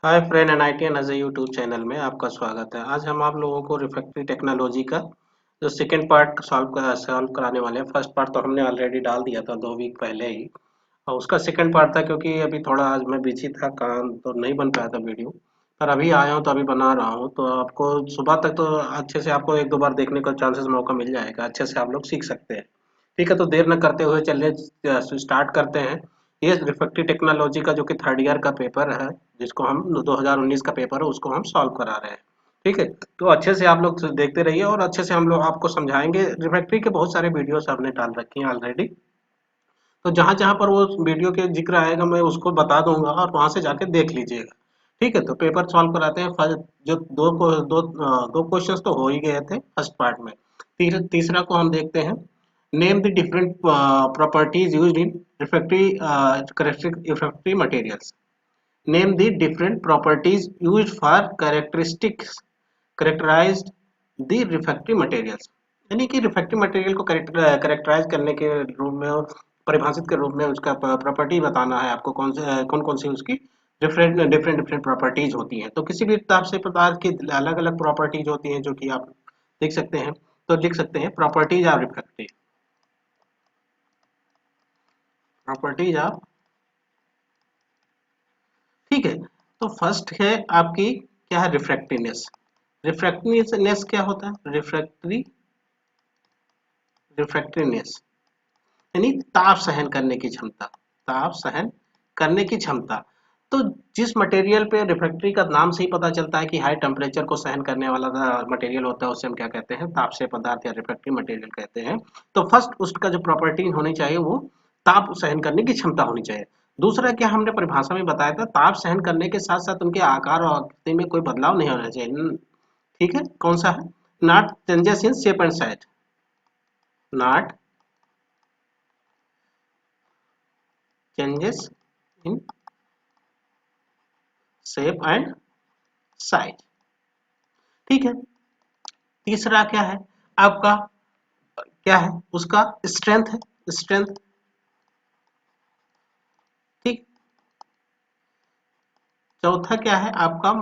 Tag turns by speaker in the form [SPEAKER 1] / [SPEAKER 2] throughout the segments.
[SPEAKER 1] हाय friend NIT edge YouTube channel में आपका स्वागत है। आज हम आप लोगों को रिफ्रैक्टिव टेक्नोलॉजी का जो सेकंड पार्ट सॉल्व कराने वाले हैं। फर्स्ट पार्ट तो हमने ऑलरेडी डाल दिया था 2 वीक पहले ही, और उसका सेकंड पार्ट था क्योंकि अभी थोड़ा आज मैं बिजी था, काम तो नहीं बन पाया था वीडियो। पर अभी आया हूँ तो अभी बना रहा हूँ, तो आपको सुबह तक तो अच्छे से आपको एक दो बार देखने का चांसेस मौका मिल जाएगा, अच्छे से आप लोग सीख सकते हैं। ठीक है, तो देर न करते हुए चलिए स्टार्ट करते हैं। ये रिफ्रैक्टिव टेक्नोलॉजी का जो कि थर्ड ईयर का पेपर है, जिसको हम 2019 का पेपर है, उसको हम सॉल्व करा रहे हैं। ठीक है, तो अच्छे से आप लोग देखते रहिए और अच्छे से हम लोग आपको समझाएंगे। रिफ्रैक्टिव के बहुत सारे वीडियोस हमने डाल रखे हैं ऑलरेडी, तो जहां जहां पर वो वीडियो के जिक्र आएगा मैं उसको बता दूंगा और वहां से जाके देख लीजिएगा। ठीक है, तो पेपर सॉल्व कराते हैं। फर्स्ट जो दो क्वेश्चंस तो हो ही गए थे फर्स्ट पार्ट में। तीसरा को हम देखते हैं। Name the different properties used in refractive materials. Name the different properties used for characterised the refractive materials. यानी कि रिफ्रैक्टिव मटेरियल को करेक्टराइज करने के रूप में और परिभाषित के रूप में उसका प्रॉपर्टी बताना है आपको, कौन कौन सी उसकी डिफरेंट डिफरेंट डिफरेंट प्रॉपर्टीज होती हैं। तो किसी भी ताप से पदार्थ की अलग अलग प्रॉपर्टीज होती हैं जो कि आप देख सकते हैं। तो लिख सकते हैं properties of refractive, properties of. ठीक है, तो फर्स्ट है आपकी क्या है, रिफ्रैक्टिवनेस। रिफ्रैक्टिवनेस क्या होता है? रिफ्रैक्टिवनेस यानी ताप सहन करने की क्षमता, ताप सहन करने की क्षमता। तो जिस मटेरियल पे रिफ्रैक्टरी का नाम से ही पता चलता है कि हाई टेम्परेचर को सहन करने वाला मटेरियल होता है, उसे हम क्या कहते हैं? तापसे पदार्थ या रिफ्रैक्टरी मटेरियल कहते हैं। तो फर्स्ट उसका जो प्रॉपर्टी होनी चाहिए वो ताप सहन करने की क्षमता होनी चाहिए। दूसरा क्या हमने परिभाषा में बताया था, ताप सहन करने के साथ साथ उनके आकार और आकृति में कोई बदलाव नहीं होना चाहिए। ठीक है, कौन सा है? Not changes in shape and size, not changes in shape and size. ठीक है, तीसरा क्या है आपका? क्या है उसका? स्ट्रेंथ है, स्ट्रेंथ। ठीक, चौथा क्या है आपका?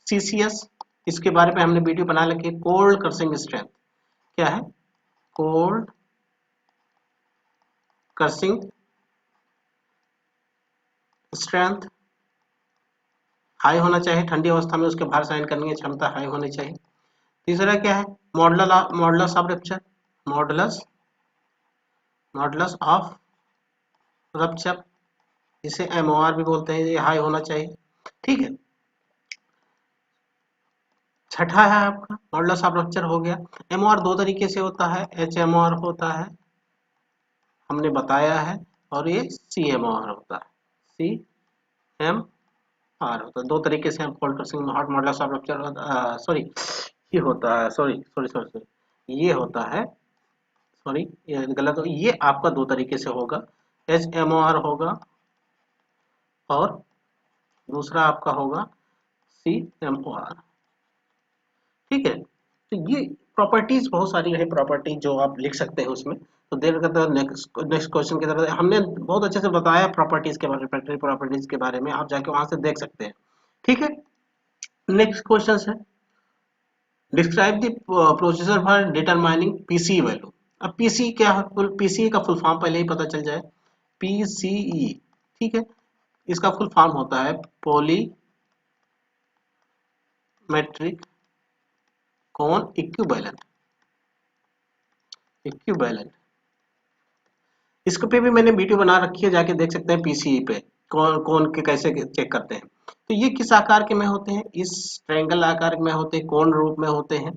[SPEAKER 1] सीसीएस। इसके बारे में हमने वीडियो बना रखी है, कोल्ड क्रशिंग स्ट्रेंथ। क्या है? कोल्ड क्रशिंग स्ट्रेंथ हाई होना चाहिए, ठंडी अवस्था में उसके भार सहन करने की क्षमता हाई होनी चाहिए। तीसरा क्या है? Modulus of rupture, modulus modulus of rupture, इसे एमओआर भी बोलते हैं, ये हाई होना चाहिए। ठीक है, छठा है आपका मॉडुलस ऑफ रप्चर हो गया। एमओआर दो तरीके से होता है, एच एमओआर होता है, हमने बताया है, और ये सी एमओआर होता है, सी एम आर होता है। दो तरीके से हम cold crushing hot modulus of rupture, sorry ये होता है, सॉरी सॉरी सॉरी सॉरी ये होता है, सॉरी ये गलत हो, ये आपका दो तरीके से होगा, एच एमओआर होगा और दूसरा आपका होगा सी एमओआर। ठीक है, तो ये प्रॉपर्टीज बहुत सारी है, प्रॉपर्टी जो आप लिख सकते हैं उसमें। तो देर करते नेक्स्ट नेक्स्ट क्वेश्चन की तरफ, हमने बहुत अच्छे से बताया प्रॉपर्टीज के बारे में, फैक्ट्री प्रॉपर्टीज के बारे में, आप जाके वहां से देख सकते हैं। ठीक है, नेक्स्ट क्वेश्चन है, describe the procedure for determining PC value. अब पीसी क्या है? पीसी का फुल फॉर्म पहले ही पता चल जाए, पीसीई। ठीक है, इसका फुल फॉर्म होता है पॉलीमेट्रिक कौन इक्विवेलेंट, इक्विवेलेंट। इसको पे भी मैंने वीडियो बना रखी है, जाके देख सकते हैं पीसीई पे कौन कौन के कैसे चेक करते हैं। तो ये किस आकार के में होते हैं? इस ट्रायंगल आकार में होते हैं, कोण रूप में होते हैं।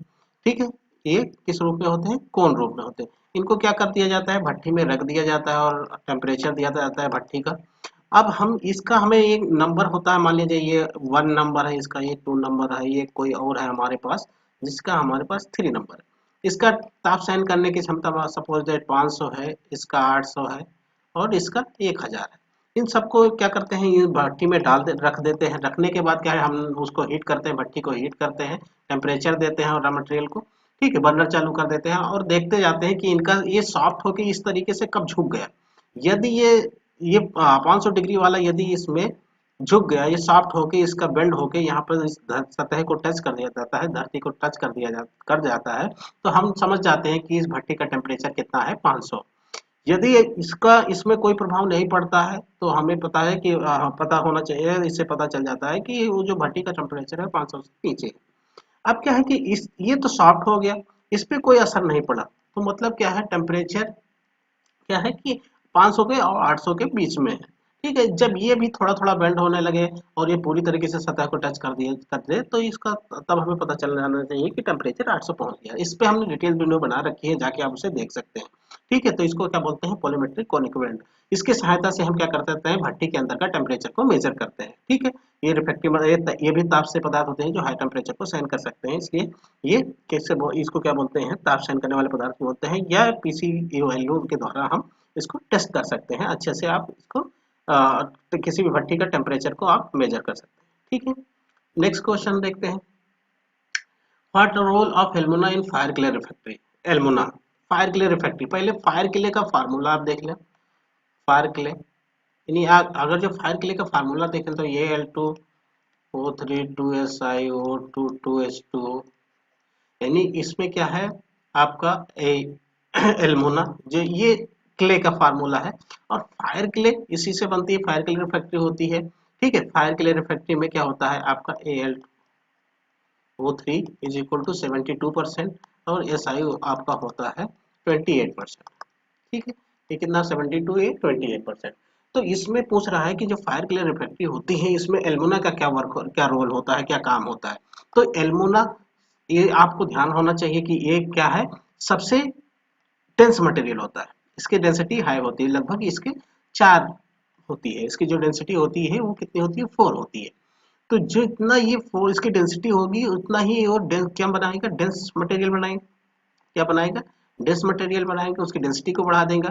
[SPEAKER 1] ठीक है, ये किस रूप में होते हैं? कोण रूप में होते हैं। इनको क्या कर दिया जाता है? भट्ठी में रख दिया जाता है और टेम्परेचर दिया जाता है भट्ठी का। अब हम इसका, हमें एक नंबर होता है, मान लीजिए ये 1 नंबर है, इसका ये 2 नंबर है, ये कोई और है हमारे पास जिसका हमारे पास 3 नंबर है। इसका ताप सहन करने की क्षमता सपोज दैट 500 है, इसका 800 है और इसका 1000 है। इन सबको क्या करते हैं, ये भट्टी में रख देते हैं। रखने के बाद क्या है, हम उसको हीट करते हैं, भट्टी को हीट करते हैं, टेम्परेचर देते हैं और रॉ मटेरियल को। ठीक है, बर्नर चालू कर देते हैं और देखते जाते हैं कि इनका ये सॉफ्ट होकर इस तरीके से कब झुक गया। यदि ये 500 डिग्री वाला यदि इसमें झुक गया, ये सॉफ्ट होके इसका बेंड होके यहाँ पर इस सतह को टच कर दिया जाता है, धरती को टच कर जाता है, तो हम समझ जाते हैं कि इस भट्टी का टेम्परेचर कितना है, 500। यदि इसका इसमें कोई प्रभाव नहीं पड़ता है तो हमें पता है कि पता होना चाहिए, इससे पता चल जाता है कि वो जो भट्टी का टेम्परेचर है 500 से नीचे। अब क्या है कि इस ये तो सॉफ्ट हो गया, इस पे कोई असर नहीं पड़ा, तो मतलब क्या है, टेम्परेचर क्या है कि 500 के और 800 के बीच में है। ठीक है, जब ये भी थोड़ा थोड़ा बेंड होने लगे और ये पूरी तरीके से सतह को टच कर दे तो इसका तब हमें पता चल जाना चाहिए कि टेम्परेचर 800 पहुंच गया। इस पे हमने डिटेल वीडियो बना रखी है, जाके आप उसे देख सकते हैं। ठीक है, तो इसको क्या बोलते हैं, वॉल्यूमेट्रिक कोनिक बेंड। इसकी सहायता से हम क्या करते हैं, भट्टी के अंदर का टेम्परेचर को मेजर करते हैं। ठीक है, ये रिफ्लेक्टिव ये भी ताप से पदार्थ होते हैं जो हाई टेम्परेचर को सहन कर सकते हैं, इसलिए ये कैसे इसको क्या बोलते हैं, ताप सहन करने वाले पदार्थ बोलते हैं, या पीसी वैल्यू के द्वारा हम इसको टेस्ट कर सकते हैं। अच्छे से आप इसको तो किसी भी भट्टी का टेम्परेचर को आप मेजर कर सकते हैं। ठीक है, नेक्स्ट क्वेश्चन देखते हैं। What role of alumina in fire clay refractory. Alumina fire clay refractory, पहले फायर क्ले का फार्मूला आप देख लें। फायर क्ले यानी अगर जो फायर क्ले का फार्मूला देखें तो ये Al2O3 2Si O2 2H2O, यानी इसमें क्या है आपका एल्मोना, जो ये क्ले का फार्मूला है। और फायर क्ले इसी से बनती है, फायर क्ले रिफैक्ट्री होती है। ठीक है, फायर क्ले रिफैक्ट्री में क्या होता है आपका Al2O3 इज इक्वल टू 72% और SiO आपका होता है 28%। ठीक है, ये कितना, 72 ये 28%। तो इसमें पूछ रहा है कि जो फायर क्ले रिफैक्ट्री होती है इसमें एल्मोना का क्या रोल होता है, क्या काम होता है। तो एल्मोना, ये आपको ध्यान होना चाहिए कि ये क्या है, सबसे डेंस मटेरियल होता है, इसकी डेंसिटी हाई होती है, लगभग इसके 4 होती है, इसकी जो डेंसिटी होती है वो कितनी होती है, 4 होती है। तो जितना ये 4 इसकी डेंसिटी होगी उतना ही और क्या बनाएगा, डेंस मटेरियल बनाएगा। क्या बनाएगा, डेंस मटेरियल बनाएंगे, उसकी डेंसिटी को बढ़ा देगा।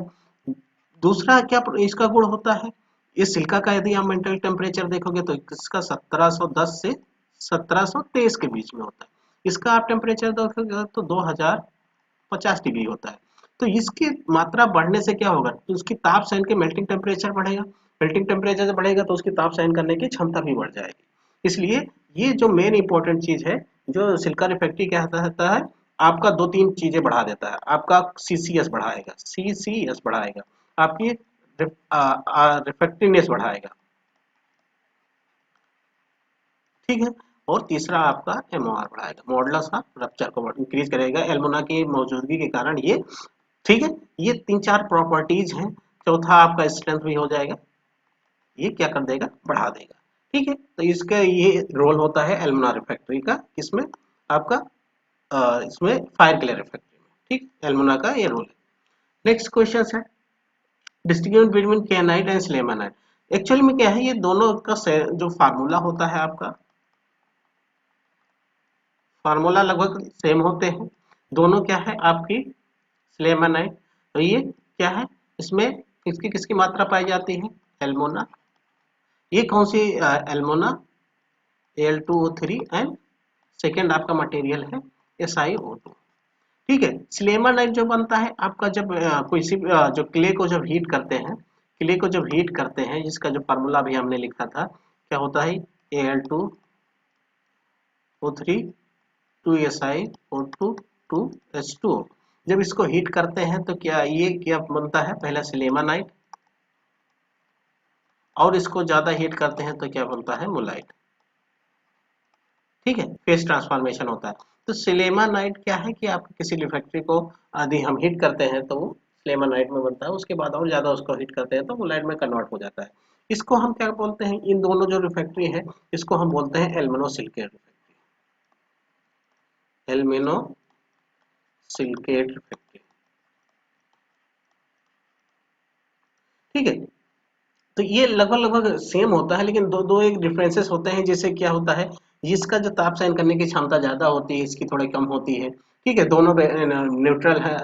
[SPEAKER 1] दूसरा क्या इसका गुण होता है, इस सिलिका का यदि आप मेंटल टेम्परेचर देखोगे तो इसका 1710 से 1723 के बीच में होता है। इसका आप टेम्परेचर देखोगे तो 2050 डिग्री होता है। तो इसकी मात्रा बढ़ने से क्या होगा, तो उसकी ताप सहन के मेल्टिंग टेम्परेचर बढ़ेगा, मेल्टिंग टेम्परेचर बढ़ेगा तो उसकी ताप सहन करने की क्षमता भी बढ़ जाएगी। इसलिए ये जो मेन इंपॉर्टेंट चीज है, जो सिलिका रिफैक्ट्री क्या होता है, आपका दो तीन चीजें बढ़ा देता है। आपका CCS बढ़ाएगा, CCS बढ़ाएगा, आपकी रिफेक्टिवनेस बढ़ाएगा। ठीक है, और तीसरा आपका MOR बढ़ाएगा, मॉडुलस ऑफ रप्चर को इंक्रीज करेगा एल्मोना की मौजूदगी के कारण ये। ठीक है, ये तीन चार प्रॉपर्टीज हैं। चौथा आपका स्ट्रेंथ भी हो जाएगा, ये क्या कर देगा, बढ़ा देगा। ठीक है, तो इसका ये रोल होता है एल्मोना रिफैक्ट्री का, इसमें आपका इसमें फायर क्ले रिफैक्ट्री में। ठीक, एल्मोना का ये रोल है। नेक्स्ट क्वेश्चन है, डिस्टिंग्विश बिटवीन केनाइट एंड सिलेमानाइट। एक्चुअली में क्या है, ये दोनों का जो फार्मूला होता है आपका, फार्मूला लगभग सेम होते हैं। दोनों क्या है आपकी सिलेमानाइट। तो ये क्या है, इसमें किसकी किसकी मात्रा पाई जाती है, एल्मोना। ये कौन सी एल्मोना, Al2O3 एंड सेकेंड आपका मटेरियल है SiO2। ठीक है, सिलेमानाइट जो बनता है आपका जब कोई सी जो क्ले को जब हीट करते हैं, क्ले को जब हीट करते हैं, जिसका जो फार्मूला भी हमने लिखा था, क्या होता है, Al2O3 2SiO2 2H2O। जब इसको हीट करते हैं तो क्या ये क्या बनता है, पहला सिलेमानाइट, और इसको ज्यादा हीट करते हैं तो क्या बनता है, मोलाइट। ठीक है, फेस ट्रांसफॉर्मेशन होता है। तो सिलेमानाइट क्या है कि आप किसी रिफैक्ट्री को यदि हम हीट करते हैं तो वो सिलेमानाइट में बनता है, उसके बाद और ज्यादा उसको हीट करते हैं तो मोलाइट में कन्वर्ट हो जाता है। इसको हम क्या बोलते हैं, इन दोनों जो रिफैक्ट्री है इसको हम बोलते हैं एल्मिनो सिलिकेट रिफैक्ट्री, एल्मिनो सिलिकेट रिफैक्ट्री। ठीक है, तो ये लगभग लगभग सेम होता है, लेकिन दो दो एक डिफरेंसेस होते हैं। जैसे क्या होता है, जिसका जो ताप सहन करने की क्षमता ज्यादा होती है इसकी थोड़ी कम होती है। ठीक है, दोनों न्यूट्रल है,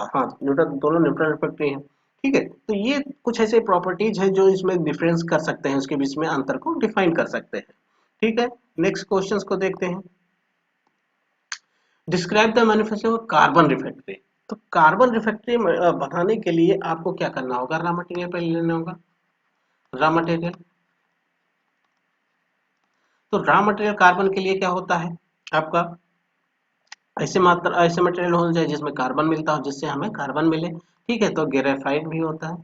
[SPEAKER 1] हाँ न्यूट्रल, दोनों न्यूट्रल रिफ्रैक्ट्री हैं। ठीक है, तो ये कुछ ऐसे प्रॉपर्टीज हैं जो इसमें डिफरेंस कर सकते हैं, उसके बीच में अंतर को डिफाइन कर सकते हैं। ठीक है, नेक्स्ट क्वेश्चंस को देखते हैं। Describe the manufacturing of carbon refractory. तो कार्बन रिफैक्ट्री बनाने के लिए आपको क्या करना होगा, रॉ मटेरियल पहले लेना होगा। रॉ मटेरियल तो रॉ मटेरियल कार्बन के लिए क्या होता है आपका, ऐसे मटेरियल होना चाहिए जिसमें कार्बन मिलता हो, जिससे हमें कार्बन मिले। ठीक है, तो ग्रेफाइट भी होता है।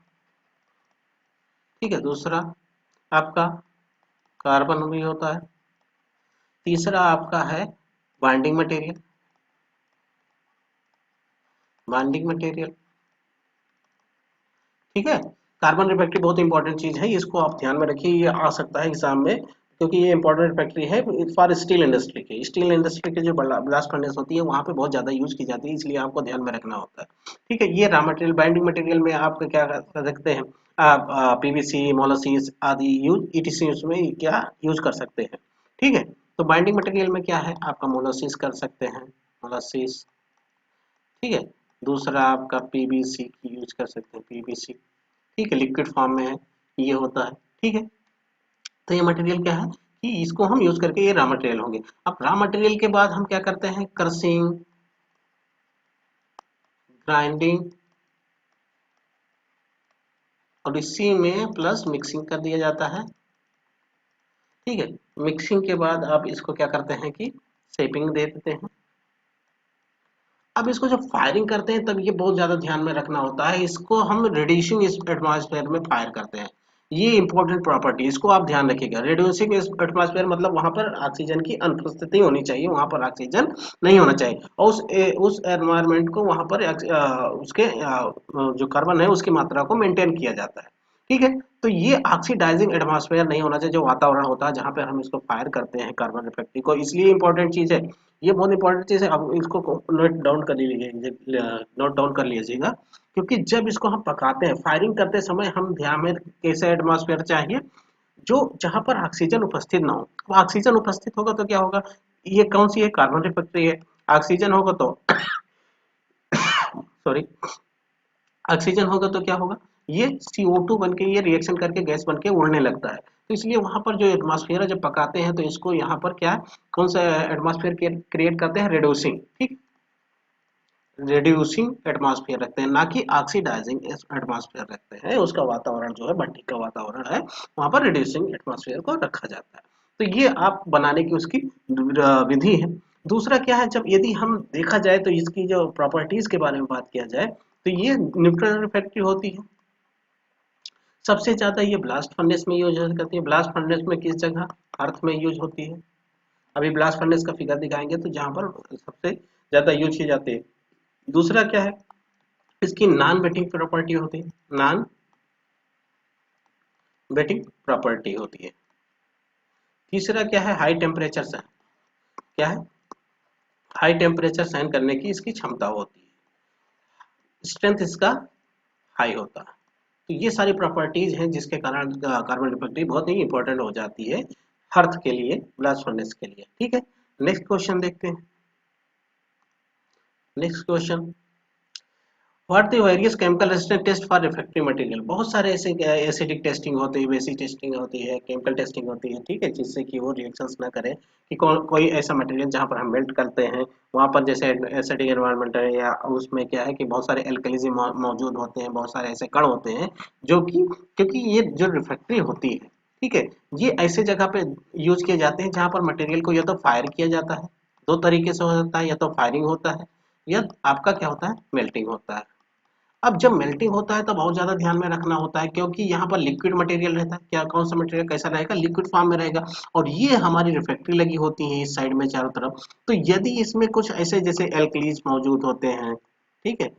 [SPEAKER 1] ठीक है, दूसरा आपका कार्बन भी होता है। तीसरा आपका है बॉन्डिंग मटेरियल। बॉन्डिंग मटेरियल, ठीक है। कार्बन रिफैक्ट्री बहुत इंपॉर्टेंट चीज है, इसको आप ध्यान में रखिए, ये आ सकता है एग्जाम में, क्योंकि ये इंपॉर्टेंट रिफैक्ट्री है फॉर स्टील इंडस्ट्री के। स्टील इंडस्ट्री के जो ब्लास्ट फर्नेस होती है वहां पे बहुत ज्यादा यूज की जाती है, इसलिए आपको ध्यान में रखना होता है। ठीक है, ये रॉ मटेरियल। बाइंडिंग मटेरियल में आप क्या कर सकते हैं, आप पीवीसी, मोलासिस आदि यूज ईटीसी उसमें क्या यूज कर सकते हैं। ठीक है, तो बाइंडिंग मटेरियल में क्या है आपका, मोलासिस कर सकते हैं, मोलासिस। ठीक है, दूसरा आपका पीवीसी की यूज कर सकते हैं, पीवीसी। ठीक है, लिक्विड फॉर्म में है, ये होता है। ठीक है, तो ये मटेरियल क्या है कि इसको हम यूज करके ये रॉ मटेरियल होंगे। अब रॉ मटेरियल के बाद हम क्या करते हैं, क्रशिंग, ग्राइंडिंग, और इसी में प्लस मिक्सिंग कर दिया जाता है। ठीक है, मिक्सिंग के बाद आप इसको क्या करते हैं कि शेपिंग दे देते हैं। अब इसको जब फायरिंग करते हैं तब ये बहुत ज्यादा ध्यान में रखना होता है, इसको हम रिड्यूसिंग एटमॉस्फेयर में फायर करते हैं। ये इंपॉर्टेंट प्रॉपर्टी, इसको आप ध्यान रखिएगा। रिड्यूसिंग एटमॉस्फेयर मतलब वहां पर ऑक्सीजन की अनुपस्थिति होनी चाहिए, वहां पर ऑक्सीजन नहीं होना चाहिए, और उस एनवायरनमेंट को वहां पर उसके जो कार्बन है उसकी मात्रा को मेंटेन किया जाता है। ठीक है, तो ये ऑक्सीडाइजिंग एटमॉस्फेयर नहीं होना चाहिए, जो वातावरण होता है जहां पर हम इसको फायर करते हैं कार्बन रिफैक्ट्री को, इसलिए इंपॉर्टेंट चीज है। ये बहुत इंपॉर्टेंट चीज है, अब इसको नोट डाउन कर लीजिएगा, क्योंकि जब इसको हम पकाते हैं, फायरिंग करते समय हम ध्यान में कैसे एटमॉस्फेयर चाहिए, जो जहां पर ऑक्सीजन उपस्थित ना हो। तो ऑक्सीजन उपस्थित होगा तो क्या होगा, ये कौन सी है, कार्बन रिफैक्ट्री है। ऑक्सीजन होगा तो सॉरी, ऑक्सीजन होगा तो क्या होगा, ये CO2 बन के, ये रिएक्शन करके गैस बन के उड़ने लगता है। तो इसलिए वहां पर जो एटमॉस्फेयर है जब पकाते हैं तो इसको यहाँ पर क्या, कौन सा एटमॉस्फेयर क्रिएट करते हैं, रिड्यूसिंग। ठीक, रिड्यूसिंग एटमॉस्फेयर रखते हैं, ना कि ऑक्सीडाइजिंग एटमॉस्फेयर रखते हैं। उसका वातावरण जो है भट्टी का वातावरण है, वहां पर रिड्यूसिंग एटमॉस्फेयर को रखा जाता है। तो ये आप बनाने की उसकी विधि है। दूसरा क्या है, जब यदि हम देखा जाए तो इसकी जो प्रॉपर्टीज के बारे में बात किया जाए, तो ये न्यूक्लियर रिफैक्ट्री होती है। सबसे ज्यादा ये ब्लास्ट फर्नेस में यूज करती है। ब्लास्ट फर्नेस में किस जगह, अर्थ में यूज होती है। अभी ब्लास्ट फर्नेस का फिगर दिखाएंगे तो जहां पर सबसे ज्यादा यूज की जाती है। दूसरा क्या है, इसकी नॉन बेटिंग प्रॉपर्टी होती है, नॉन बेटिंग प्रॉपर्टी होती है। तीसरा क्या है, हाई टेम्परेचर सहन, क्या है, हाई टेम्परेचर सहन करने की इसकी क्षमता होती है, स्ट्रेंथ इसका हाई होता है। तो ये सारी प्रॉपर्टीज हैं जिसके कारण कार्बन रिफैक्ट्री बहुत ही इंपॉर्टेंट हो जाती है हर्थ के लिए, ब्लास्ट फर्नेस के लिए। ठीक है, नेक्स्ट क्वेश्चन देखते हैं। Next question, what the various chemical resistance test for refractive material. बहुत सारे ऐसे एसिडिक टेस्टिंग होती है, बेसिक टेस्टिंग होती है, केमिकल टेस्टिंग होती है। ठीक है, जिससे कि वो रिएक्शंस ना करे, कि कोई ऐसा मटेरियल जहां पर हम मेल्ट करते हैं वहां पर जैसे एसिडिक एनवायरनमेंट है, या उसमें क्या है कि बहुत सारे एल्कलीज मौजूद होते हैं, बहुत सारे ऐसे कण होते हैं जो कि, क्योंकि ये जो रिफ्रैक्ट्री होती है, ठीक है, ये ऐसे जगह पे यूज किए जाते हैं जहां पर मटेरियल को या तो फायर किया जाता है, दो तरीके से हो जाता है, या तो फायरिंग होता है, या आपका क्या होता है, मेल्टिंग होता है। अब जब मेल्टिंग होता है तो बहुत ज्यादा ध्यान में रखना होता है, क्योंकि यहाँ पर लिक्विड मटेरियल रहता है। क्या, कौन सा मटेरियल कैसा रहेगा, लिक्विड फॉर्म में रहेगा, और ये हमारी रिफ्रैक्ट्री लगी होती है इस साइड में चारों तरफ। तो यदि इसमें कुछ ऐसे जैसे एल्कलीज मौजूद होते हैं, ठीक है,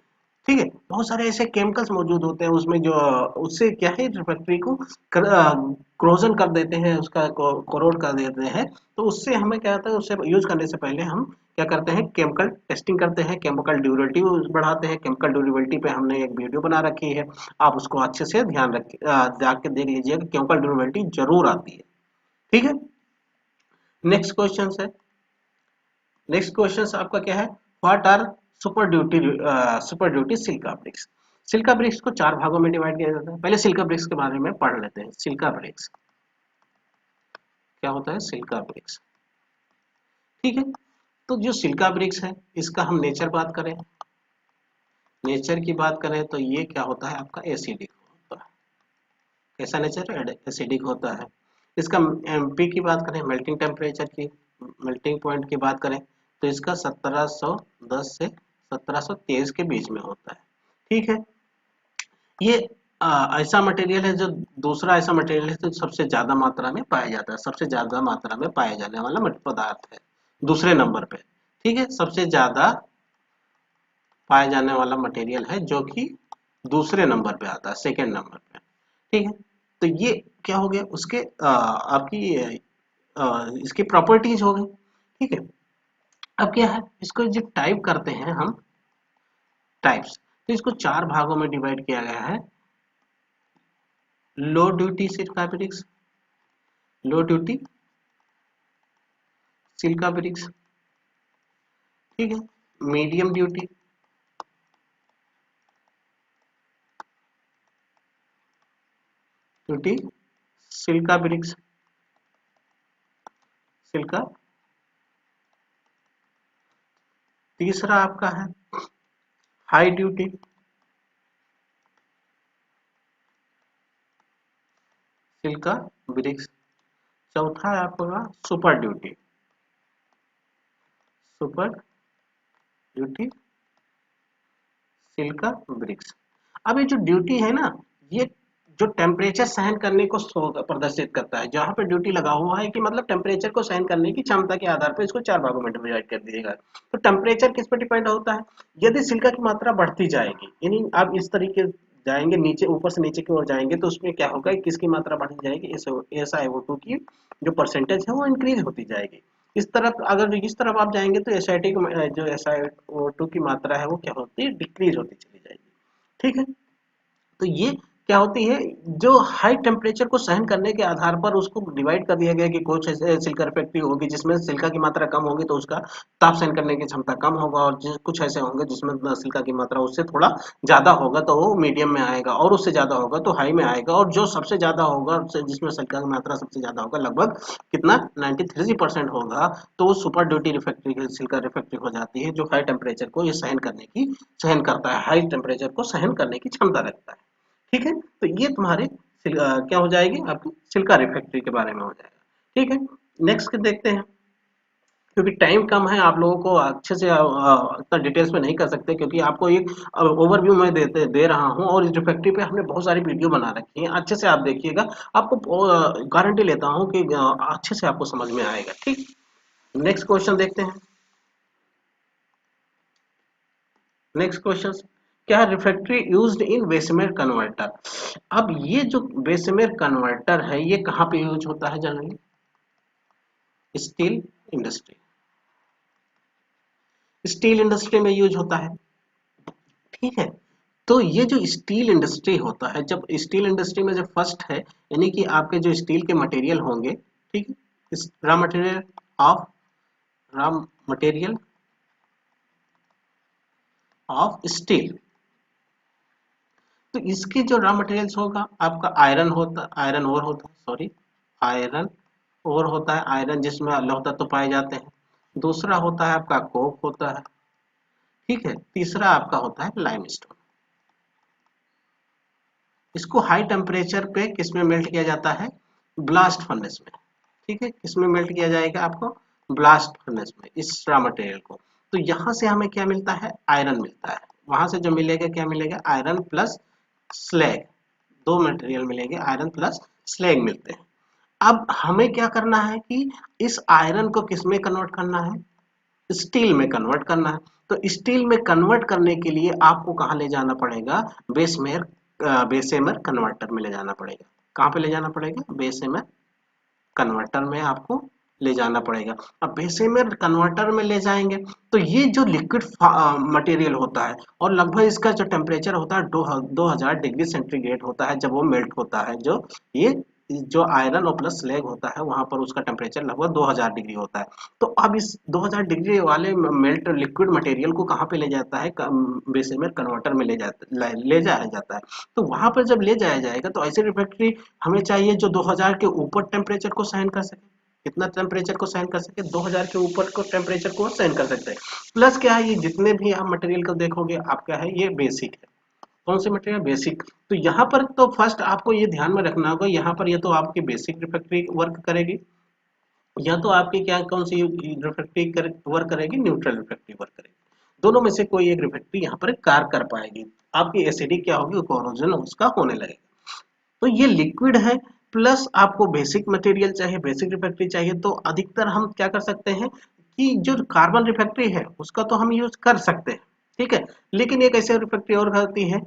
[SPEAKER 1] ठीक है, बहुत सारे ऐसे केमिकल्स मौजूद होते हैं उसमें, जो उससे क्या है, रिफैक्ट्री को क्रोजन कर देते हैं, उसका कोरोड कर देते हैं। तो उससे हमें क्या होता है, उससे यूज करने से पहले हम क्या करते हैं, केमिकल टेस्टिंग करते हैं, केमिकल ड्यूरेबिलिटी बढ़ाते हैं। केमिकल ड्यूरेबिलिटी पे हमने एक वीडियो बना रखी है, आप उसको अच्छे से ध्यान रख जाके देख लीजिए कि केमिकल ड्यूरेबिलिटी जरूर आती है। ठीक है, नेक्स्ट क्वेश्चन है, नेक्स्ट क्वेश्चन आपका क्या है, what are super duty silica bricks. Silica bricks को चार भागों में डिवाइड किया जाता है। पहले सिलिका ब्रिक्स के बारे में पढ़ लेते हैं। सिलिका ब्रिक्स क्या होता है, सिलिका ब्रिक्स। ठीक है, तो जो सिलिका ब्रिक्स है इसका हम नेचर बात करें, नेचर की बात करें तो ये क्या होता है आपका, एसिडिक होता है। कैसा नेचर, एसिडिक होता है। इसका एमपी की बात करें, मेल्टिंग टेम्परेचर की, मेल्टिंग पॉइंट की बात करें तो इसका 1710 से 1723 के बीच में होता है। ठीक है, ये ऐसा मटेरियल है जो दूसरा ऐसा मटेरियल है जो सबसे ज्यादा मात्रा में पाया जाता है, सबसे ज्यादा मात्रा में पाया जाने वाला पदार्थ है दूसरे नंबर पे। ठीक है, सबसे ज्यादा पाया जाने वाला मटेरियल है जो कि दूसरे नंबर पे आता है, सेकेंड नंबर पे। ठीक है, तो ये क्या हो गया, उसके आपकी इसकी प्रॉपर्टीज हो गई। ठीक है, अब क्या है, इसको जो टाइप करते हैं हम टाइप्स, तो इसको चार भागों में डिवाइड किया गया है। Low duty silica bricks, low duty silica bricks, ठीक है, medium duty, duty silica bricks, silica, तीसरा आपका है हाई ड्यूटी सिलिका ब्रिक्स, चौथा है आपका super duty, super duty silica bricks. अब ये जो ड्यूटी है ना, ये जो टेम्परेचर सहन करने को प्रदर्शित करता है, जहां पे ड्यूटी लगा हुआ है कि मतलब टेम्परेचर को सहन करने की क्षमता के आधार पर इसको चार भागों में डिवाइड कर दिएगा। तो टेम्परेचर किस पर डिपेंड होता है, यदि सिलिका की मात्रा बढ़ती जाएगी, यानी आप इस तरीके जाएंगे नीचे, ऊपर से नीचे की ओर जाएंगे, तो उसमें क्या होगा, किसकी मात्रा बढ़ती जाएगी, SiO2 की जो परसेंटेज है वो इंक्रीज होती जाएगी। इस तरफ अगर इस तरफ आप जाएंगे तो जो SiO2 की मात्रा है वो क्या होती है, डिक्रीज होती चली जाएगी। ठीक है, तो ये क्या होती है, जो हाई टेम्परेचर को सहन करने के आधार पर उसको डिवाइड कर दिया गया कि कुछ ऐसे सिलिका रिफ्रैक्टिव होगी जिसमें सिलिका की मात्रा कम होगी तो उसका ताप सहन करने की क्षमता कम होगा, और कुछ ऐसे होंगे जिसमें सिलिका की मात्रा उससे थोड़ा ज्यादा होगा तो वो मीडियम में आएगा, और उससे ज्यादा होगा तो हाई में आएगा, और जो सबसे ज्यादा होगा जिसमें सिलिका की मात्रा सबसे ज्यादा होगा, लगभग कितना 93% होगा, तो वो super duty refractive silica refractive हो जाती है, जो हाई टेम्परेचर को ये सहन करता है, हाई टेम्परेचर को सहन करने की क्षमता रखता है। ठीक है, तो ये तुम्हारे क्या हो जाएगी, आपकी सिलिका रिफैक्ट्री के बारे में हो जाएगा। ठीक है, नेक्स्ट देखते हैं, क्योंकि टाइम कम है, आप लोगों को अच्छे से इतना डिटेल्स में नहीं कर सकते, क्योंकि आपको एक ओवरव्यू मैं दे रहा हूँ, और इस रिफैक्ट्री पे हमने बहुत सारी वीडियो बना रखी है, अच्छे से आप देखिएगा, आपको गारंटी लेता हूँ कि अच्छे से आपको समझ में आएगा। ठीक, नेक्स्ट क्वेश्चन देखते हैं। नेक्स्ट क्वेश्चन, क्या है, रिफ्रैक्ट्री यूज्ड इन बेसमेर कन्वर्टर। अब ये जो बेसमेर कन्वर्टर है ये कहाँ पे यूज होता है generally, steel industry, steel industry में यूज होता है। ठीक है, तो ये जो स्टील इंडस्ट्री होता है, जब स्टील इंडस्ट्री में जब फर्स्ट है, यानी कि आपके जो स्टील के मटेरियल होंगे, ठीक है, raw material of raw material of steel, तो इसके जो रॉ मटेरियल्स होगा आपका आयरन होता, आयरन ओर होता है, सॉरी, आयरन ओर होता है, आयरन जिसमें लौह तत्व पाए जाते हैं। दूसरा होता है आपका कोक होता है। ठीक है, तीसरा आपका होता है लाइमस्टोन। इसको हाई टेम्परेचर पे किसमें मेल्ट किया जाता है, ब्लास्ट फर्नेस में। ठीक है, किसमें मेल्ट किया जाएगा आपको, ब्लास्ट फर्नेस में, इस रॉ मटेरियल को। तो यहाँ से हमें क्या मिलता है, आयरन मिलता है, वहां से जो मिलेगा क्या मिलेगा, आयरन प्लस स्लैग, दो मटेरियल मिलेंगे, आयरन प्लस स्लैग मिलते हैं। अब हमें क्या करना है कि इस आयरन को किस में कन्वर्ट करना है, स्टील में कन्वर्ट करना है। तो स्टील में कन्वर्ट करने के लिए आपको कहाँ ले जाना पड़ेगा, बेसमेर बेसेमर कन्वर्टर में ले जाना पड़ेगा। कहाँ पे ले जाना पड़ेगा, बेसेमर कन्वर्टर में आपको ले जाना पड़ेगा। अब बेसेमर कन्वर्टर में ले जाएंगे तो ये जो लिक्विड मटेरियल होता है, और लगभग इसका जो टेम्परेचर होता है 2000 डिग्री सेंटीग्रेड होता है जब वो मेल्ट होता है, ये जो आयरन और प्लस स्लैग होता है वहां पर उसका टेम्परेचर लगभग 2000 डिग्री होता है। तो अब इस 2000 डिग्री वाले मेल्ट लिक्विड मटेरियल को कहाँ पे ले जाता है, बेसेमर कन्वर्टर में ले जाया जाता है। तो वहां पर जब ले जाया जाएगा तो ऐसे रिफैक्ट्री हमें चाहिए जो 2000 के ऊपर टेम्परेचर को सहन कर सके। कितना टेम्परेचर को सहन कर सके, 2000 के ऊपर को टेम्परेचर को सहन कर सकते हैं। प्लस क्या है, ये जितने भी आप मटेरियल को देखोगे आप क्या है, ये बेसिक है, कौन से मटेरियल? बेसिक। तो यहाँ पर तो फर्स्ट आपको ये ध्यान में रखना होगा, यहाँ पर ये तो आपकी बेसिक रिफ्रैक्ट्री वर्क करेगी, या तो आपकी क्या कौन सी रिफ्रैक्ट्री वर्क करेगी? न्यूट्रल रिफ्रैक्ट्री वर्क करेगी। दोनों में से कोई एक रिफ्रैक्ट्री यहाँ पर कार्य कर पाएगी, आपकी एसिडिक क्या होगी? कोरोजन उसका होने लगेगा। तो ये लिक्विड है, प्लस आपको बेसिक मटेरियल चाहिए, बेसिक रिफ्रैक्ट्री चाहिए, तो अधिकतर हम क्या कर सकते हैं कि जो कार्बन रिफ्रैक्ट्री है उसका तो हम यूज कर सकते हैं, ठीक है। लेकिन एक ऐसे रिफ्रैक्ट्री और होती है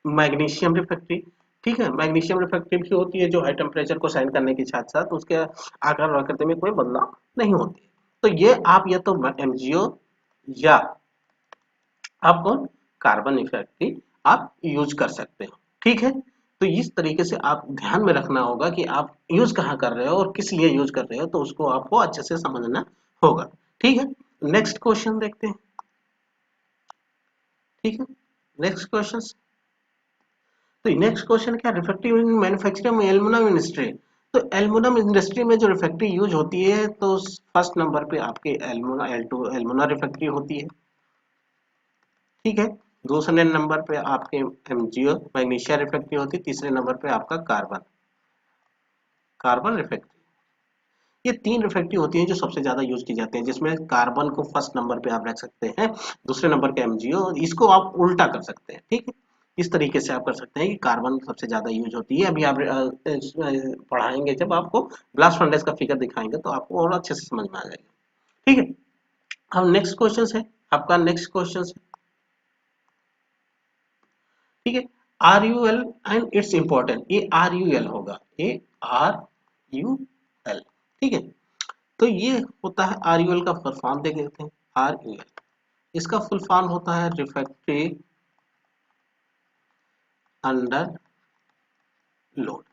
[SPEAKER 1] मैग्नीशियम रिफ्रैक्ट्री, ठीक है। मैग्नीशियम रिफ्रैक्ट्री भी होती है जो हाई टेम्परेचर को सहन करने के साथ साथ उसके आकार और आकृति में कोई बदलाव नहीं होती। तो ये आप या तो एमजीओ या आप कौन कार्बन रिफ्रैक्ट्री आप यूज कर सकते हो, ठीक है। तो इस तरीके से आप ध्यान में रखना होगा कि आप यूज कहाँ कर रहे हो और किस लिए यूज कर रहे हो, तो उसको आपको अच्छे से समझना होगा, ठीक है। नेक्स्ट क्वेश्चन देखते हैं, ठीक है। नेक्स्ट क्वेश्चन, तो नेक्स्ट क्वेश्चन क्या? रिफ्रैक्टिव मैन्युफैक्चरिंग में एल्युमिनियम इंडस्ट्री। तो एल्युमिनियम इंडस्ट्री में जो रिफ्रैक्ट्री यूज होती है, तो फर्स्ट नंबर पे आपके एल्युमिना रिफ्रैक्ट्री होती है, ठीक है। दूसरे नंबर पे आपके एमजीओ मैग्नीशिया रिफ्रैक्ट्री होती है, तीसरे नंबर पे आपका कार्बन कार्बन रिफ्रैक्ट्री। ये तीन रिफ्रैक्ट्री होती हैं जो सबसे ज्यादा यूज की जाती हैं, जिसमें कार्बन को फर्स्ट नंबर पे आप रख सकते हैं, दूसरे नंबर पे एमजीओ, इसको आप उल्टा कर सकते हैं, ठीक है। इस तरीके से आप कर सकते हैं कि कार्बन सबसे ज्यादा यूज होती है। अभी आप पढ़ाएंगे जब आपको ब्लास्ट फर्नेस का फिगर दिखाएंगे तो आपको और अच्छे से समझ में आ जाएगा, ठीक है। अब नेक्स्ट क्वेश्चन है आपका, नेक्स्ट क्वेश्चन है, ठीक है। R U L and it's important, ये आर यू एल होगा, ये आर यू एल, ठीक है। तो ये होता है आर यू एल का फुल फॉर्म देख लेते हैं। आर यू एल, इसका फुल फॉर्म होता है रिफ्रैक्ट्री अंडर लोड,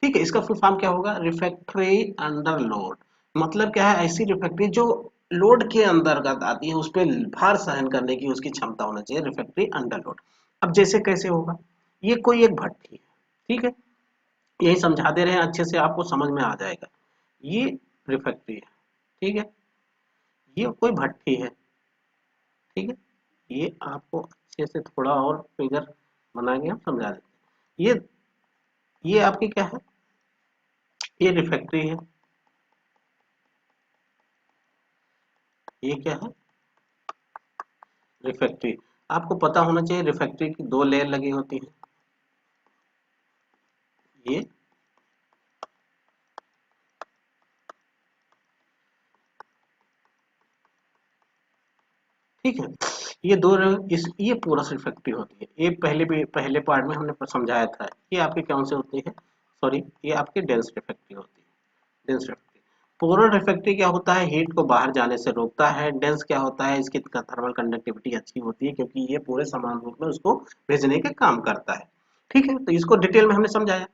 [SPEAKER 1] ठीक है। इसका फुल फॉर्म क्या होगा? Refractory under load. मतलब क्या है? ऐसी रिफ्रैक्ट्री जो लोड के अंतर्गत आती है, उस पर भार सहन करने की उसकी क्षमता होना चाहिए, रिफ्रैक्ट्री अंडर लोड। अब जैसे कैसे होगा? ये कोई एक भट्ठी है, ठीक है, यही समझा दे रहे हैं, अच्छे से आपको समझ में आ जाएगा। ये रिफ्रैक्ट्री है, ठीक है, ये कोई भट्ठी है, ठीक है। ये आपको अच्छे से थोड़ा और फिगर बना के हम समझा देते हैं। ये आपकी क्या है? ये रिफ्रैक्ट्री है, ये क्या है? रिफ्रैक्ट्री। आपको पता होना चाहिए रिफ्रैक्ट्री की दो लेयर लगी होती है, ये ठीक है। ये दो इस ये पूरा रिफ्रैक्ट्री होती है। ये पहले पार्ट में हमने समझाया था। ये आपके कौन से होती है? सॉरी, ये आपकी डेंस रिफ्रैक्ट्री होती है, डेंस रिफ्रैक्ट्री। पोलर रिफ्रैक्ट्री क्या होता है? हीट को बाहर जाने से रोकता है। डेंस क्या होता है? इसकी थर्मल कंडक्टिविटी अच्छी होती है, क्योंकि ये पूरे समान रूप में उसको भेजने के काम करता है, ठीक है। तो इसको डिटेल में हमने समझाया।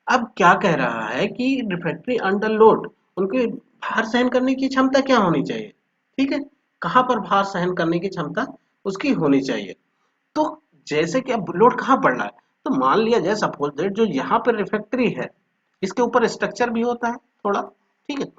[SPEAKER 1] अब क्या कह रहा है कि रिफ्रैक्ट्री अंडर लोड, उनके भार सहन करने की क्षमता क्या होनी चाहिए, ठीक है। कहाँ पर भार सहन करने की क्षमता उसकी होनी चाहिए? तो जैसे कि अब लोड कहाँ पड़ रहा है, तो मान लिया जाए सपोज दैट जो यहाँ पर रिफ्रैक्ट्री है, इसके ऊपर स्ट्रक्चर भी होता है थोड़ा, ठीक है।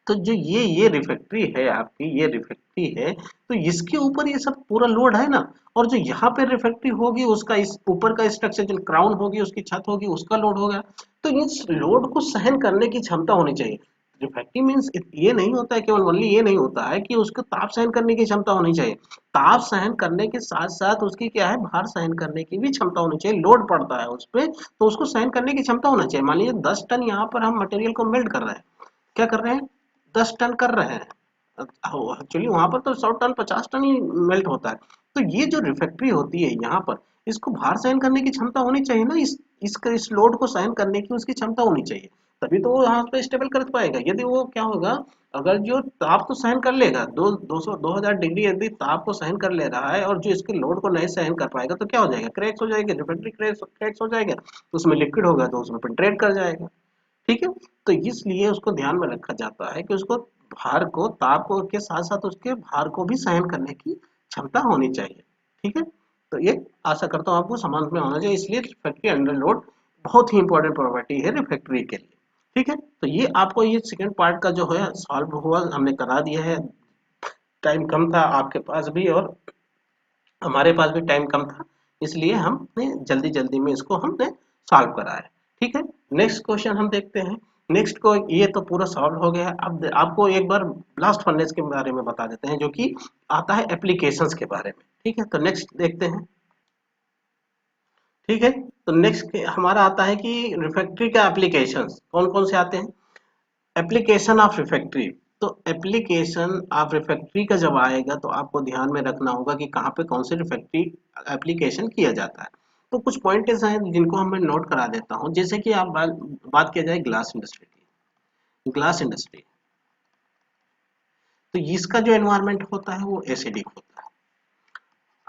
[SPEAKER 1] तो जो ये रिफैक्ट्री है आपकी, ये रिफैक्ट्री है, तो इसके ऊपर ये सब पूरा लोड है ना। और जो यहाँ पे रिफैक्ट्री होगी उसका इस ऊपर का स्ट्रक्चर जो क्राउन होगी, उसकी छत होगी, उसका लोड होगा। तो इस लोड को सहन करने की क्षमता होनी चाहिए। रिफैक्ट्री मीन्स ये नहीं होता है, केवल ओनली ये नहीं होता है कि उसको ताप सहन करने की क्षमता होनी चाहिए। ताप सहन करने के साथ साथ उसकी क्या है, भार सहन करने की भी क्षमता होनी चाहिए। लोड पड़ता है उस पर, तो उसको सहन करने की क्षमता होना चाहिए। मान लीजिए 10 टन यहाँ पर हम मटेरियल को मेल्ट कर रहे हैं, क्या कर रहे हैं? 10 टन कर रहे हैं। एक्चुअली वहां पर तो 100 टन 50 टन ही मेल्ट होता है। तो ये जो रिफैक्ट्री होती है यहाँ पर, इसको भार सहन करने की क्षमता होनी चाहिए ना, इस लोड को सहन करने की उसकी क्षमता होनी चाहिए, तभी तो वो यहाँ पे स्टेबल कर पाएगा। यदि वो क्या होगा, अगर जो ताप तो सहन कर लेगा, 2000 डिग्री यदि ताप को सहन कर ले रहा है, और जो इसके लोड को नहीं सहन कर पाएगा, तो क्या हो जाएगा? क्रैक्स हो जाएगी, रिफैक्ट्री क्रैक्स हो जाएगा, तो उसमें लिक्विड होगा तो उसमें पेंट्रेट कर जाएगा, ठीक है। तो इसलिए उसको ध्यान में रखा जाता है कि उसको भार को, ताप को के साथ साथ उसके भार को भी सहन करने की क्षमता होनी चाहिए, ठीक है। तो ये आशा करता हूँ आपको समझ में होना चाहिए। इसलिए रिफ्रैक्ट्री अंडर लोड बहुत ही इंपॉर्टेंट प्रॉपर्टी है रिफ्रैक्ट्री के लिए, ठीक है। तो ये आपको ये सेकंड पार्ट का जो है सॉल्व हुआ, हमने करा दिया है। टाइम कम था आपके पास भी, और हमारे पास भी टाइम कम था, इसलिए हमने जल्दी जल्दी में इसको हमने सॉल्व करा है। ठीक है, नेक्स्ट क्वेश्चन हम देखते हैं। नेक्स्ट को, ये तो पूरा सॉल्व हो गया है। अब आपको एक बार ब्लास्ट फर्नेस के बारे में बता देते हैं, जो कि आता है एप्लीकेशंस के बारे में। ठीक है, तो नेक्स्ट देखते हैं। ठीक है, तो नेक्स्ट हमारा आता है कि रिफैक्ट्री का एप्लीकेशंस कौन कौन से आते हैं। एप्लीकेशन ऑफ रिफैक्ट्री, तो एप्लीकेशन ऑफ रिफैक्ट्री का जब आएगा तो आपको ध्यान में रखना होगा कि कहाँ पे कौन से रिफैक्ट्री एप्लीकेशन किया जाता है। तो कुछ पॉइंट्स हैं जिनको हम मैं नोट करा देता हूँ। जैसे कि आप बात किया जाए ग्लास इंडस्ट्री की, ग्लास इंडस्ट्री, तो इसका जो एनवायरनमेंट होता है वो एसिडिक होता है।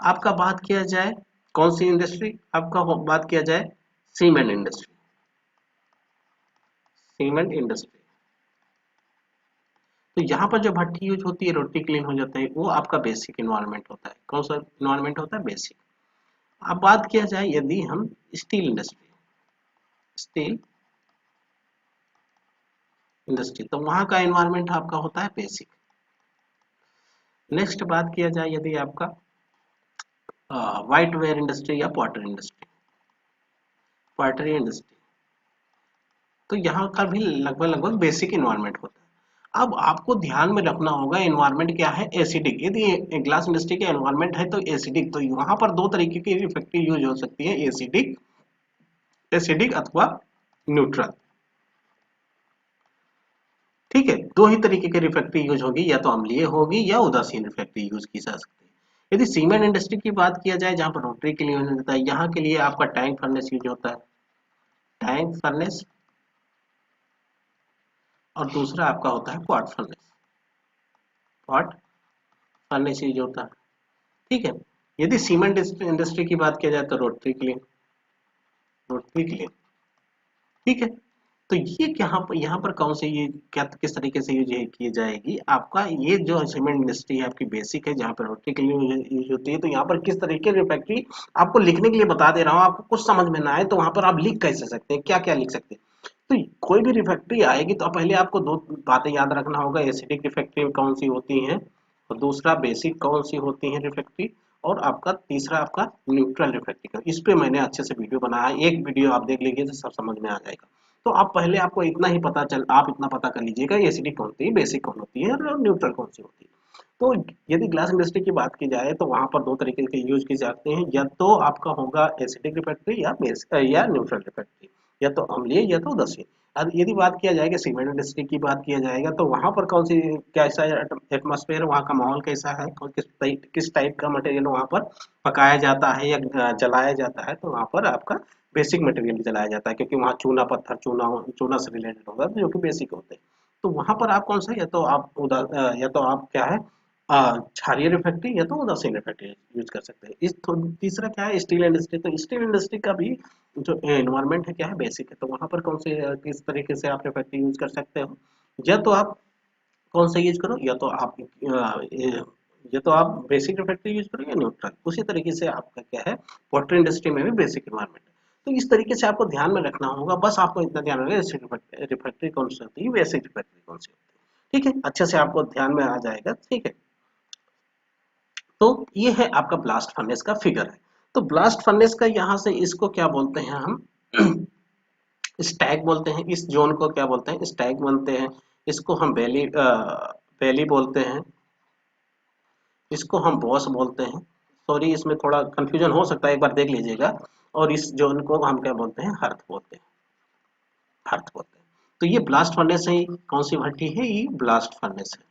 [SPEAKER 1] आपका बात किया जाए कौन सी इंडस्ट्री, आपका बात किया जाए सीमेंट इंडस्ट्री, सीमेंट इंडस्ट्री, तो यहाँ पर जो भट्टी यूज होती है, रोटी क्लीन हो जाता है, वो आपका बेसिक इन्वायरमेंट होता है। कौन सा इन्वायरमेंट होता है, बेसिक। अब बात किया जाए यदि हम स्टील इंडस्ट्री, स्टील इंडस्ट्री, तो वहाँ का इन्वायरमेंट आपका होता है बेसिक। नेक्स्ट बात किया जाए यदि आपका व्हाइट वेयर इंडस्ट्री या पॉटरी इंडस्ट्री, पॉटरी इंडस्ट्री, तो यहाँ का भी लगभग लगभग बेसिक इन्वायरमेंट होता है। अब आपको ध्यान में रखना होगा एनवायरनमेंट क्या है, एसिडिक। यदि ग्लास इंडस्ट्री का एनवायरनमेंट है तो एसिडिक, तो वहां पर दो तरीके की रिफैक्ट्री यूज हो सकती है, एसिडिक, एसिडिक अथवा न्यूट्रल। ठीक है, दो ही तरीके की रिफैक्ट्री यूज होगी, या तो अम्लीय होगी या उदासीन रिफैक्ट्री यूज की जा सकती है। यदि सीमेंट इंडस्ट्री की बात किया जाए जहां पर रोटरी के लिए यूज होता है, यहाँ के लिए आपका टैंक फर्नेस यूज होता है, टैंक फर्नेस, और दूसरा आपका होता है pot furnace, pot furnace use होता है। ठीक है, यदि सीमेंट इंडस्ट्री की बात किया जाए तो रोटरी क्लीन, रोटरी क्लीन। ठीक है, तो ये यहाँ पर कौन से ये क्या किस तरीके से यूज की जाएगी, आपका ये जो सीमेंट इंडस्ट्री है आपकी बेसिक है, जहाँ पर रोटरी क्लीन यूज होती है, तो यहाँ पर किस तरीके की फैक्ट्री आपको लिखने के लिए बता दे रहा हूँ। आपको कुछ समझ में ना आए तो वहां पर आप लिख कैसे सकते हैं, क्या क्या लिख सकते हैं। तो कोई भी रिफैक्ट्री आएगी तो पहले आपको दो बातें याद रखना होगा, एसिडिक रिफैक्ट्री कौन सी होती है, और दूसरा बेसिक कौन सी होती है रिफैक्ट्री, और आपका तीसरा आपका न्यूट्रल रिफैक्ट्री का। इस पे मैंने अच्छे से वीडियो बनाया है, एक वीडियो आप देख लीजिए तो सब समझ में आ जाएगा। तो आप पहले आपको इतना ही पता चल, आप इतना पता कर लीजिएगा एसिडिक कौन होती है, बेसिक कौन होती है, और न्यूट्रल कौन सी होती है। तो यदि ग्लास इंडस्ट्री की बात की जाए तो वहां पर दो तरीके के यूज किए जाते हैं, या तो आपका होगा एसिडिक रिफैक्ट्री या या न्यूट्रल रिफैक्ट्री, या तो अम्लीय या तो उदासीन। अब यदि बात किया जाएगा सीमेंट इंडस्ट्री की बात किया जाएगा तो वहां पर कौन सी, कैसा एटमॉस्फेयर, वहाँ का माहौल कैसा है, किस टाइप का मटेरियल वहां पर पकाया जाता है या जलाया जाता है, तो वहां पर आपका बेसिक मटेरियल जलाया जाता है, क्योंकि वहाँ चूना पत्थर, चूना से रिलेटेड होगा जो कि बेसिक होते हैं। तो वहां पर आप कौन सा, या तो आप या तो आप क्या है क्षारीय रिफैक्ट्री या तो उदासीन रिफैक्ट्री यूज कर सकते हैं। तीसरा क्या है, स्टील इंडस्ट्री, तो स्टील इंडस्ट्री का भी जो एनवायरनमेंट है क्या है, बेसिक है, तो वहां पर कौन से किस तरीके से आप रिफैक्ट्री यूज कर सकते हो, या तो आप कौन सा यूज करो, या तो आप बेसिक रिफैक्ट्री यूज करो या न्यूट्रल। उसी तरीके से आपका क्या है, वाटर इंडस्ट्री में भी बेसिक एनवायरनमेंट है। तो इस तरीके से आपको ध्यान में रखना होगा, बस आपको इतना ध्यान रखना, रिफैक्ट्री कौन सी होती है, बेसिक रिफैक्ट्री कौन सी होती है। ठीक है, अच्छे से आपको ध्यान में आ जाएगा। ठीक है, तो ये है आपका ब्लास्ट फर्नेस का फिगर है। तो ब्लास्ट फर्नेस का यहाँ से इसको क्या बोलते हैं हम स्टैग बोलते हैं, इस जोन को क्या बोलते हैं, स्टैग बनते हैं। इसको हम वैली बोलते हैं, इसको हम बॉस बोलते हैं। सॉरी, इसमें थोड़ा कंफ्यूजन हो सकता है, एक बार देख लीजिएगा। और इस जोन को हम क्या बोलते हैं, हर्थ बोलते हैं, हर्थ बोलते हैं। तो ये ब्लास्ट फर्नेस है, कौन सी भट्टी है, ये ब्लास्ट फर्नेस है।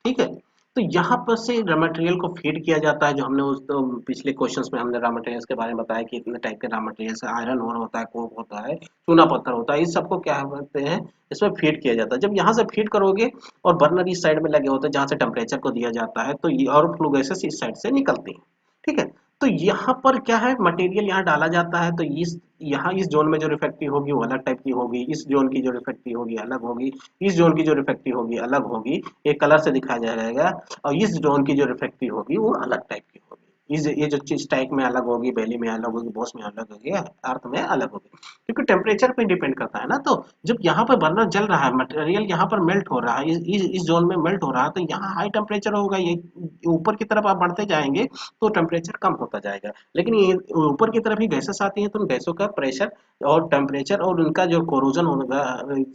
[SPEAKER 1] ठीक है, तो यहाँ पर से रॉ मटेरियल को फीड किया जाता है, जो हमने उस तो पिछले क्वेश्चंस में हमने रॉ मटेरियल्स के बारे में बताया कि इतने टाइप के रॉ मटेरियल्स है, आयरन ओर होता है, कोक होता है, चूना पत्थर होता है, इस सबको क्या बोलते हैं, इसमें फीड किया जाता है। जब यहाँ से फीड करोगे और बर्नर इस साइड में लगे होते हैं जहाँ से टेम्परेचर को दिया जाता है, तो ये और फ्लू गैसेस इस साइड से निकलती हैं। ठीक है, तो यहाँ पर क्या है, मटेरियल यहाँ डाला जाता है, तो इस यहाँ इस जोन में जो रिफैक्ट्री होगी वो अलग टाइप की होगी, इस जोन की जो रिफैक्ट्री होगी अलग होगी, इस जोन की जो रिफैक्ट्री होगी अलग होगी, एक कलर से दिखाया जाएगा, और इस जोन की जो रिफैक्ट्री होगी वो अलग टाइप की होगी। ये जो चीज टैंक में अलग होगी, बेली में अलग होगी, बॉस में अलग होगी, अर्थ में अलग होगी, क्योंकि टेम्परेचर पे डिपेंड करता है ना। तो जब यहाँ पर बर्नर जल रहा है, मटेरियल यहाँ पर मेल्ट हो रहा है, इस जोन में मेल्ट हो रहा है, तो यहाँ हाई टेम्परेचर होगा। ये ऊपर की तरफ आप बढ़ते जाएंगे तो टेम्परेचर कम होता जाएगा, लेकिन ये ऊपर की तरफ ही गैसेस आती हैं, तो उन गैसों का प्रेशर और टेम्परेचर और उनका जो कोरोजन होगा,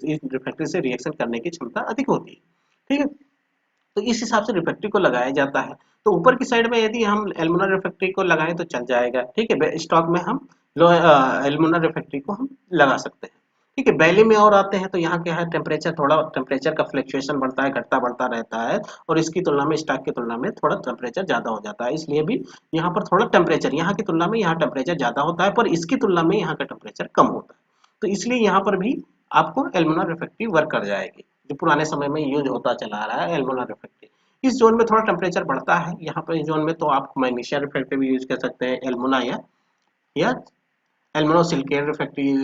[SPEAKER 1] इस रिफ्रैक्टिव से रिएक्शन करने की क्षमता अधिक होती है। ठीक है, तो इस हिसाब से रिफ्रैक्ट्री को लगाया जाता है। तो ऊपर की साइड में यदि हम एल्युमिनियम रिफ्रैक्ट्री को लगाएं तो चल जाएगा। ठीक है, स्टॉक में हम एल्युमिनियम रिफ्रैक्ट्री को हम लगा सकते हैं। ठीक है, बैली में और आते हैं तो यहाँ क्या है, टेम्परेचर का फ्लक्चुएशन बढ़ता है, घटता बढ़ता रहता है, और इसकी तुलना में स्टॉक की तुलना में थोड़ा टेम्परेचर ज्यादा हो जाता है, इसलिए भी यहाँ पर थोड़ा टेम्परेचर यहाँ की तुलना में यहाँ टेम्परेचर ज्यादा होता है, पर इसकी तुलना में यहाँ का टेम्परेचर कम होता है। तो इसलिए यहाँ पर भी आपको एल्युमिनियम रिफ्रैक्ट्री वर्क कर जाएगी, जो पुराने समय में यूज होता चला आ रहा है एल्युमिनियम रिफ्रैक्ट्री। इस जोन में थोड़ा टेम्परेचर बढ़ता है, यहाँ पर इस जोन में तो आप मैग्नीशियम रिफ्रैक्ट्री भी यूज कर सकते हैं, एल्युमिना या alumino silicate refractory,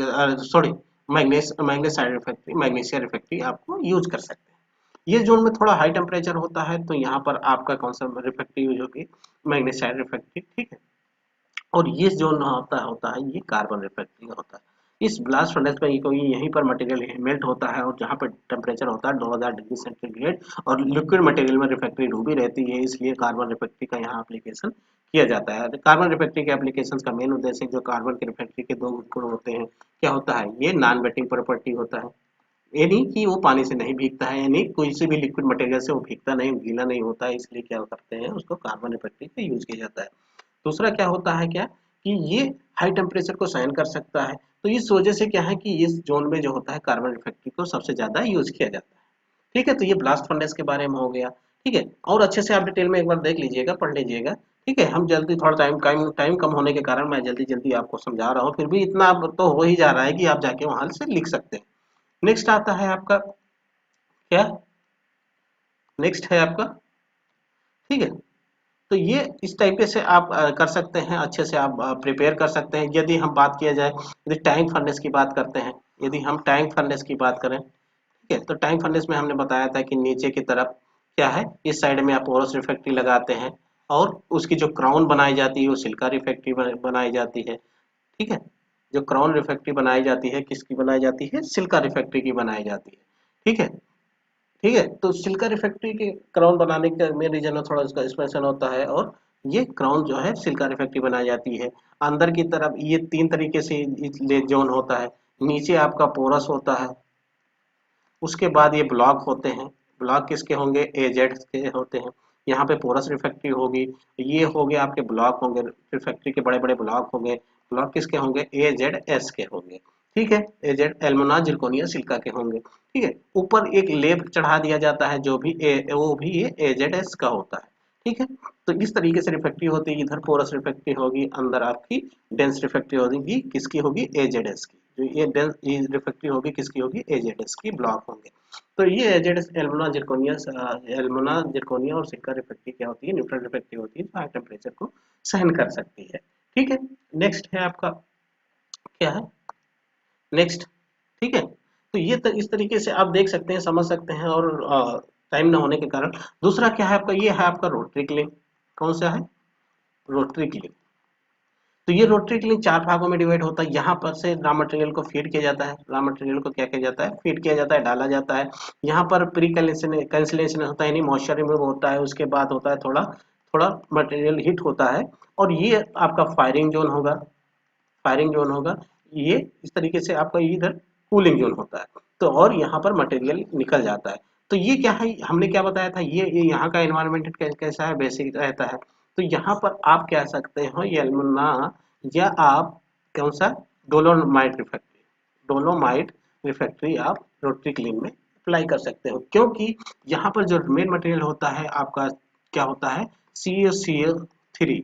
[SPEAKER 1] sorry magnesite refractory, magnesium refractory आपको यूज कर सकते हैं। ये जोन में थोड़ा हाई टेम्परेचर होता है, तो यहाँ पर आपका कौन सा रिफ्रैक्ट्री यूज होगी, मैग्नेसाइड रिफ्रैक्ट्री। ठीक है, और ये जो होता होता है ये कार्बन रिफ्रैक्टिंग होता है। इस ब्लास्ट फर्नेस में कोई यहीं पर मटेरियल मेल्ट होता है, और जहाँ पर टेम्परेचर होता है 2000 डिग्री सेंटीग्रेड, और लिक्विड मटेरियल में रिफ्रैक्ट्री डूबी रहती है, इसलिए कार्बन रिफ्रैक्ट्री का यहाँ एप्लीकेशन किया जाता है। कार्बन रिफ्रैक्ट्री के एप्लीकेशन का मेन उद्देश्य, जो कार्बन के रिफ्रैक्ट्री के दो गुण होते हैं, क्या होता है, ये नॉन वेटिंग प्रॉपर्टी होता है, ये नहीं कि वो पानी से नहीं भीगता है, यानी कोई से भी लिक्विड मटेरियल से वो भीगता नहीं, गीला नहीं होता है, इसलिए क्या करते हैं, उसको कार्बन रिफ्रैक्ट्री का यूज किया जाता है। दूसरा क्या होता है, क्या कि ये हाई टेम्परेचर को सहन कर सकता है, तो इस वजह से क्या है कि इस जोन में जो होता है कार्बन रिफ्रैक्ट्री को सबसे ज्यादा यूज किया जाता है। ठीक है, तो ये ब्लास्ट फर्नेस के बारे में हो गया। ठीक है, और अच्छे से आप डिटेल में एक बार देख लीजिएगा, पढ़ लीजिएगा। ठीक है, हम जल्दी थोड़ा टाइम कम होने के कारण मैं जल्दी जल्दी आपको समझा रहा हूँ, फिर भी इतना अब तो हो ही जा रहा है कि आप जाके वहां से लिख सकते हैं। नेक्स्ट आता है आपका क्या, नेक्स्ट है आपका, ठीक है, तो ये इस तरीके से आप कर सकते हैं, अच्छे से आप प्रिपेयर कर सकते हैं। यदि हम बात किया जाए, यदि टैंक फर्नेस की बात करते हैं, यदि हम टैंक फर्नेस की बात करें, ठीक है, तो टैंक फर्नेस में हमने बताया था कि नीचे की तरफ क्या है, इस साइड में आप पोरस रिफ्रैक्ट्री लगाते हैं, और उसकी जो क्राउन बनाई जाती है वो सिलिका रिफ्रैक्ट्री बनाई जाती है। ठीक है, जो क्राउन रिफ्रैक्ट्री बनाई जाती है किसकी बनाई जाती है, सिलिका रिफ्रैक्ट्री की बनाई जाती है। ठीक है, ठीक है, तो सिल्का रिफैक्ट्री के क्राउन बनाने का मेन रीजन है, थोड़ा इसका एक्सपेंशन होता है, और ये क्राउन जो है सिल्का रिफैक्ट्री बनाई जाती है। अंदर की तरफ ये तीन तरीके से ले जोन होता है, नीचे आपका पोरस होता है, उसके बाद ये ब्लॉक होते हैं। ब्लॉक किसके होंगे, एजेड के होते हैं। यहाँ पे पोरस रिफैक्ट्री होगी, ये हो गए आपके ब्लॉक होंगे, रिफैक्ट्री के बड़े बड़े ब्लॉक होंगे। ब्लॉक किसके होंगे, ए जेड एस के होंगे। ठीक है, ए जेड एल्मोना जिरकोनिया सिल्का के होंगे। ठीक है, ऊपर एक लेप चढ़ा दिया जाता है, जो भी वो भी ये ए जेड एस का होता है। ठीक है, तो इस तरीके से रिफैक्ट्री होती है। इधर पोरस रिफैक्ट्री होगी, अंदर आपकी डेंस रिफैक्ट्री होगी, किसकी होगी, एजेडएस की। जो ये डेंस रिफैक्ट्री होगी किसकी होगी, एजेडएस की, ब्लॉक होंगे। तो ये एजेडएस एल्मोना जिरकोनिया और सिलिका रिफैक्ट्री क्या होती है, न्यूट्रल रिफैक्ट्री होती है, जो हाई टेम्परेचर को सहन कर सकती है। ठीक है, नेक्स्ट है आपका क्या है, नेक्स्ट। ठीक है, तो ये इस तरीके से आप देख सकते हैं, समझ सकते हैं, और टाइम ना होने के कारण दूसरा क्या है आपका, ये है आपका रोटरी क्लिंग। कौन सा है, रोटरी क्लिंग। तो ये रोटरी क्लिंग चार भागों में डिवाइड होता है। यहाँ पर से रॉ मटेरियल को फीड किया जाता है, रॉ मटेरियल को क्या किया जाता है, फीड किया जाता है, डाला जाता है। यहाँ पर प्री कैंसिलेशन होता है, यानी मॉइस्चर रिमूव होता है, उसके बाद होता है थोड़ा थोड़ा मटेरियल हीट होता है, और ये आपका फायरिंग जोन होगा। फायरिंग जोन होगा, ये इस तरीके से आपका इधर कूलिंग जोन होता है। तो और यहाँ पर मटेरियल निकल जाता है। तो ये क्या है, हमने क्या बताया था, ये यहाँ का एनवायरनमेंट कैसा है, बेसिक रहता है। तो यहाँ पर आप कह सकते हो ये एल्युमिना, या आप कौन सा, डोलोमाइट रिफैक्ट्री, डोलोमाइट रिफैक्ट्री आप रोटरी क्लीन में अप्लाई कर सकते हो, क्योंकि यहाँ पर जो मेन मटेरियल होता है आपका क्या होता है, CaCl3,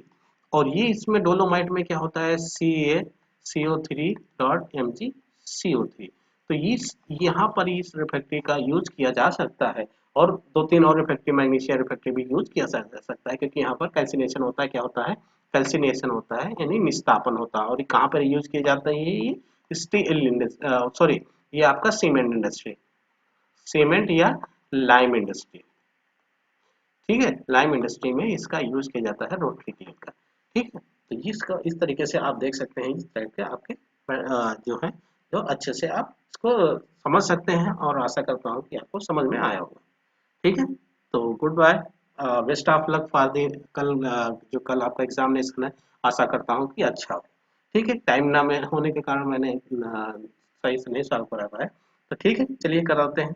[SPEAKER 1] और ये इसमें डोलोमाइट में क्या होता है, CaCO3.MgCO3। तो इस यहाँ पर इस रिफैक्ट्री का यूज किया जा सकता है, और दो तीन और रिफैक्ट्री, मैग्नीशियम रिफैक्ट्री भी यूज किया जा सकता है, क्योंकि यहाँ पर कैल्सिनेशन होता है, क्या होता है, कैल्सिनेशन होता है, यानी निस्तापन होता है। और कहाँ पर यूज किया जाता है, ये स्टील, सॉरी, ये आपका सीमेंट इंडस्ट्री, सीमेंट या लाइम इंडस्ट्री। ठीक है, लाइम इंडस्ट्री में इसका यूज किया जाता है रोटरी क्लिंग का। ठीक है, तो इस तरीके से आप देख सकते हैं, इस टाइप के आपके जो है, जो अच्छे से आप इसको समझ सकते हैं, और आशा करता हूँ कि आपको समझ में आया होगा। ठीक है, तो good bye, best of luck for the कल, जो कल आपका एग्जामिनेशन है, आशा करता हूँ कि अच्छा हो। ठीक है, टाइम ना में होने के कारण मैंने सही से नहीं सॉल्व करा पाया, तो ठीक है, चलिए कराते हैं।